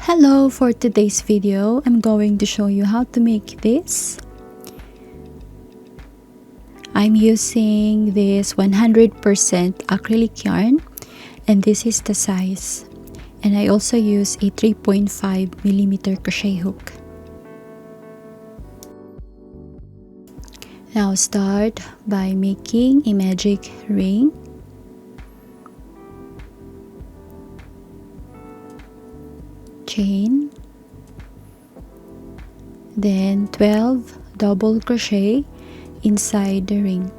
Hello, for today's video, I'm going to show you how to make this. I'm using this 100% acrylic yarn and this is the size. And I also use a 3.5mm crochet hook. Now start by making a magic ring. Chain, then 12 double crochet inside the ring.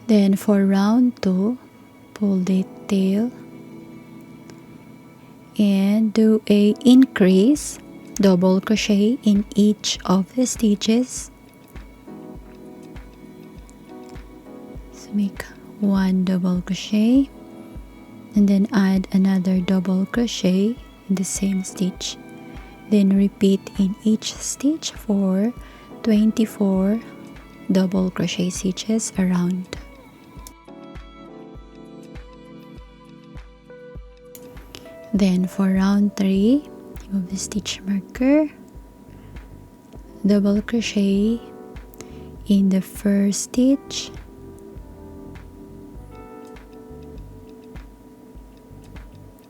Then for round 2, pull the tail and do a increase double crochet in each of the stitches. So make 1 double crochet and then add another double crochet in the same stitch. Then repeat in each stitch for 24 double crochet stitches around. Then for round 3, remove the stitch marker, double crochet in the first stitch,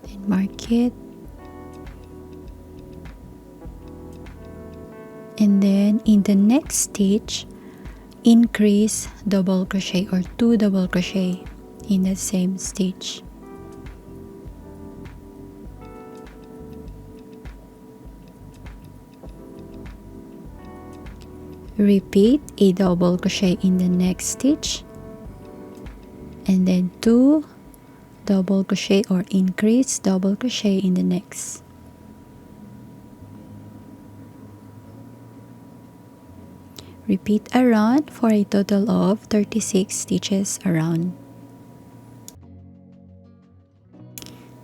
then mark it, and then in the next stitch, increase double crochet or 2 double crochet in the same stitch. Repeat a double crochet in the next stitch and then 2 double crochet or increase double crochet in the next. Repeat around for a total of 36 stitches around.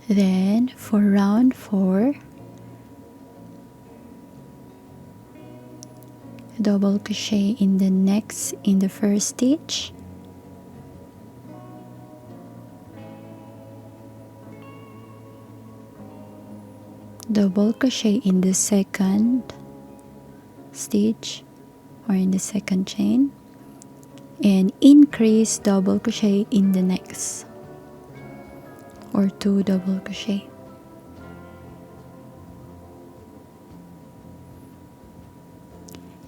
Then for round 4, double crochet in the first stitch, double crochet in the second stitch or in the second chain, and increase double crochet in the next or 2 double crochet.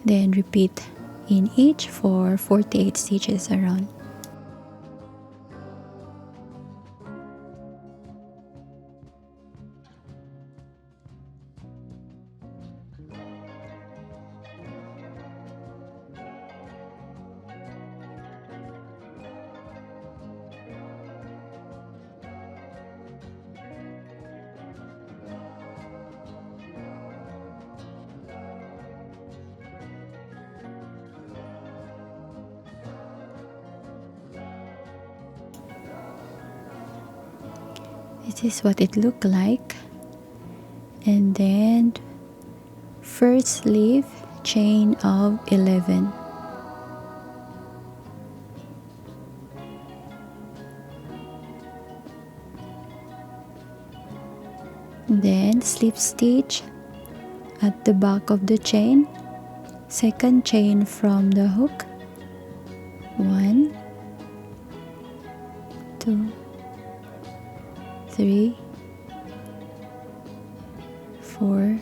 Then repeat in each for 48 stitches around. This is what it looked like. And then first sleeve, chain of 11. Then slip stitch at the back of the chain, second chain from the hook, 1, 2, 3, 4,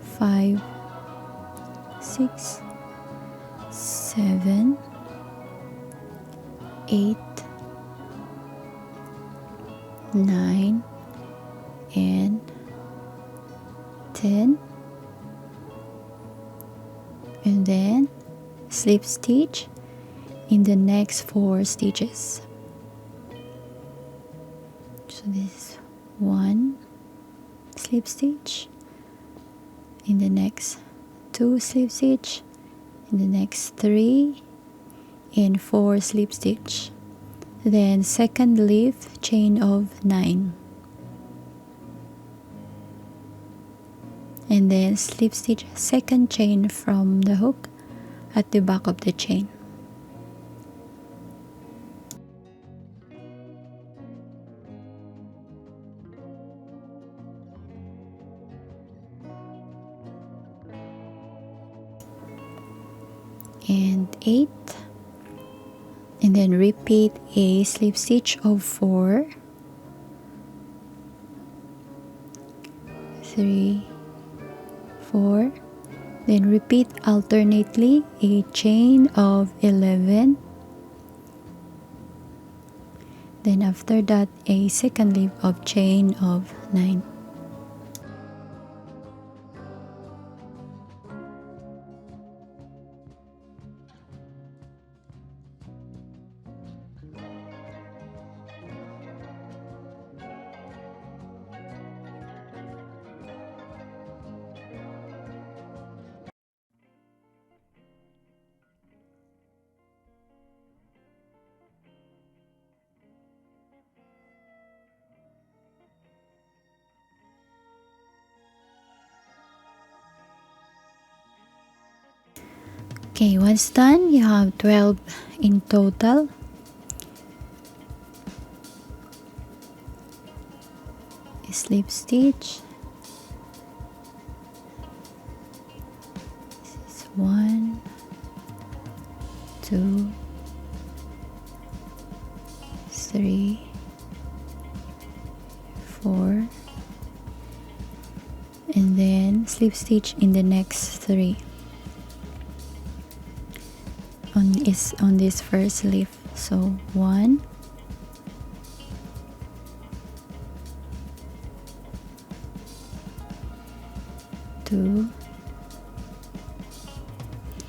5, 6, 7, 8, 9, and 10, and then slip stitch in the next 4 stitches. So this is 1 slip stitch, in the next 2 slip stitch, in the next 3 and 4 slip stitch. then second leaf, chain of 9, and then slip stitch second chain from the hook at the back of the chain. And 8, and then repeat a slip stitch of 4, 3, 4, then repeat alternately a chain of 11, then after that a second leaf of chain of 9. Okay, once done, you have 12 in total. Slip stitch. This is 1, 2, 3, 4, and then slip stitch in the next 3 on this first leaf. So 1, 2,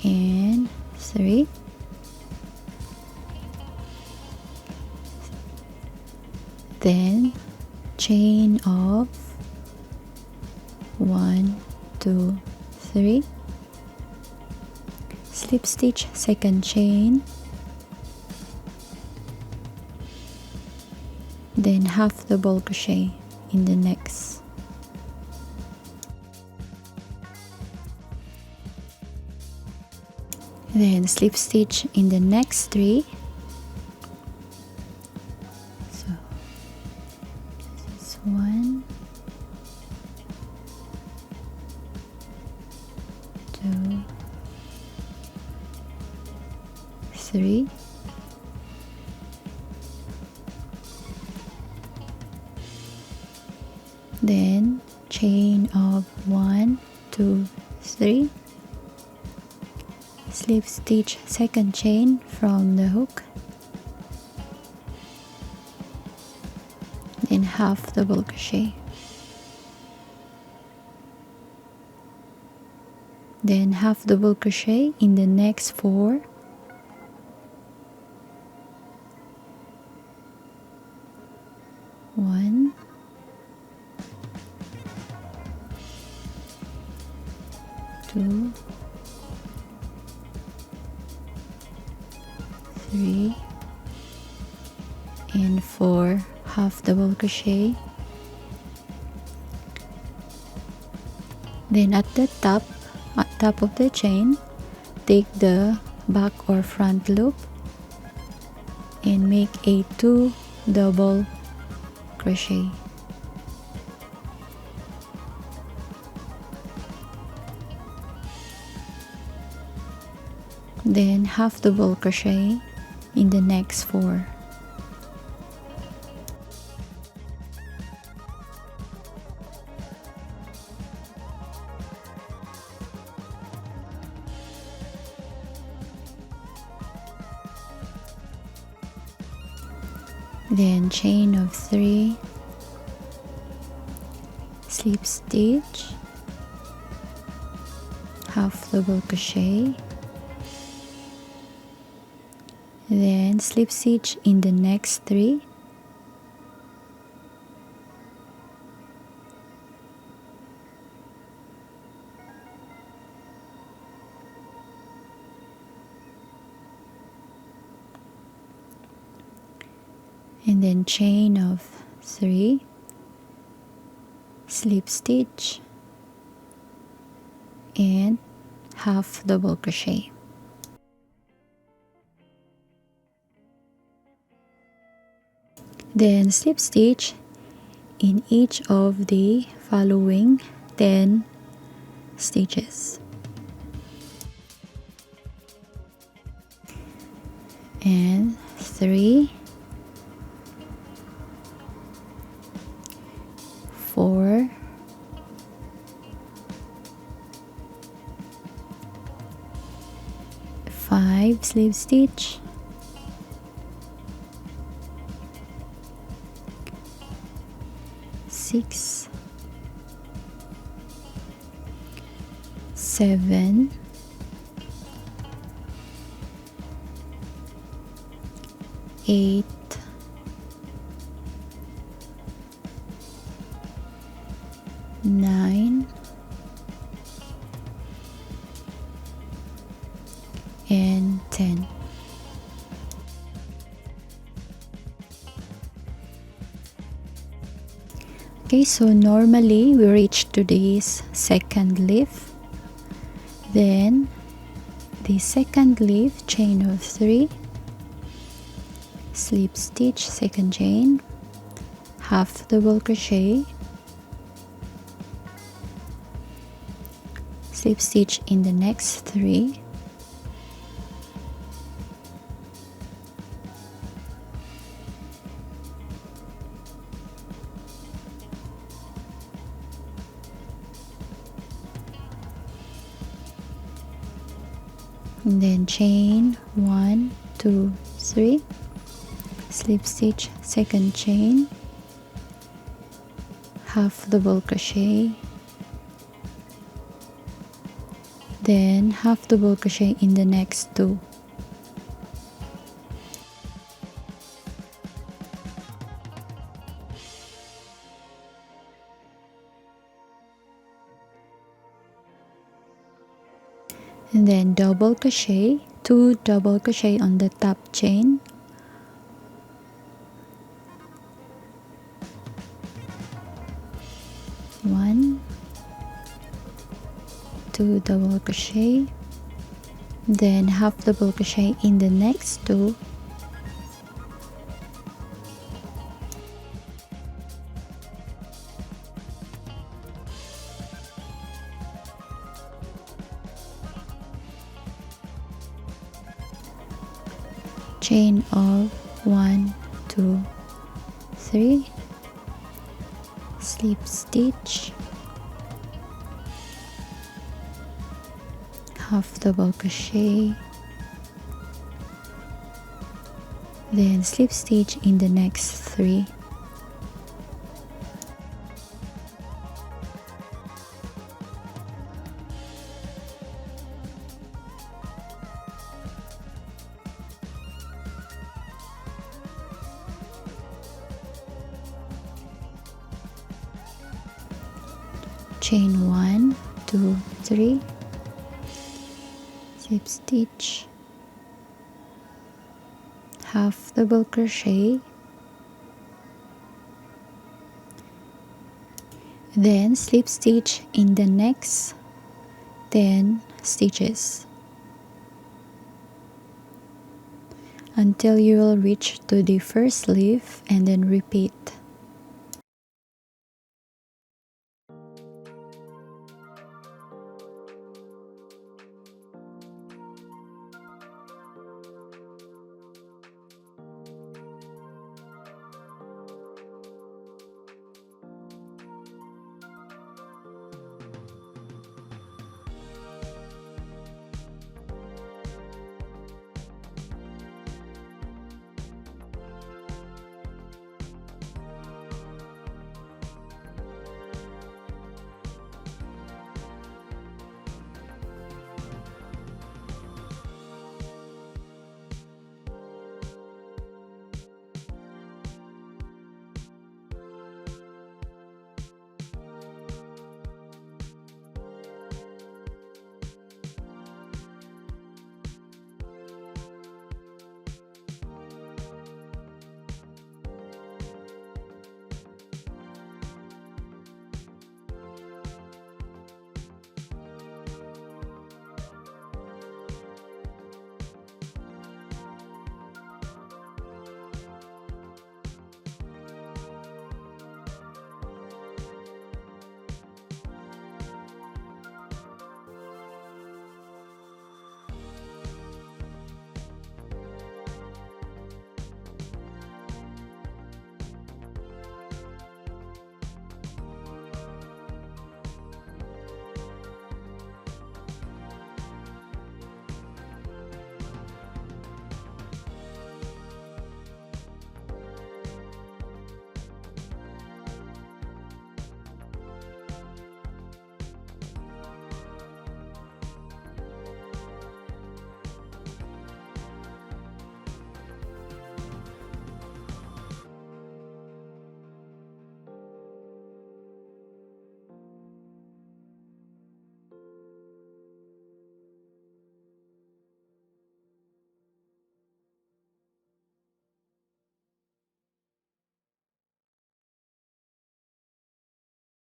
and 3, then chain of 1, 2, 3, slip stitch second chain, then half double crochet in the next. Then slip stitch in the next 3. So this is 1, 2, 3, then chain of 1, 2, 3, slip stitch second chain from the hook, then half double crochet, then half double crochet in the next 4, one, 2, 3, and 4 half double crochet. Then at the top of the chain, take the back or front loop and make a 2 double crochet. Then half double crochet in the next 4. Then chain of 3, slip stitch, half double crochet, then slip stitch in the next 3, and then chain of 3, slip stitch, and half double crochet. Then slip stitch in each of the following 10 stitches. And 3, 4, 5 slip stitch, 6, 7, 8, 9, and 10. Okay, so normally we reach to this second leaf, then the second leaf, chain of 3, slip stitch, second chain, half double crochet, slip stitch in the next 3, and then chain 1, 2, 3, slip stitch, second chain, half double crochet, then half double crochet in the next 2. And then double crochet, 2 double crochet on the top chain, 1, 2 double crochet, then half double crochet in the next 2, chain of 1, 2, 3, slip stitch, half double crochet, then slip stitch in the next 3, chain 1, 2, 3, slip stitch, half double crochet, then slip stitch in the next 10 stitches until you will reach to the first leaf, and then repeat.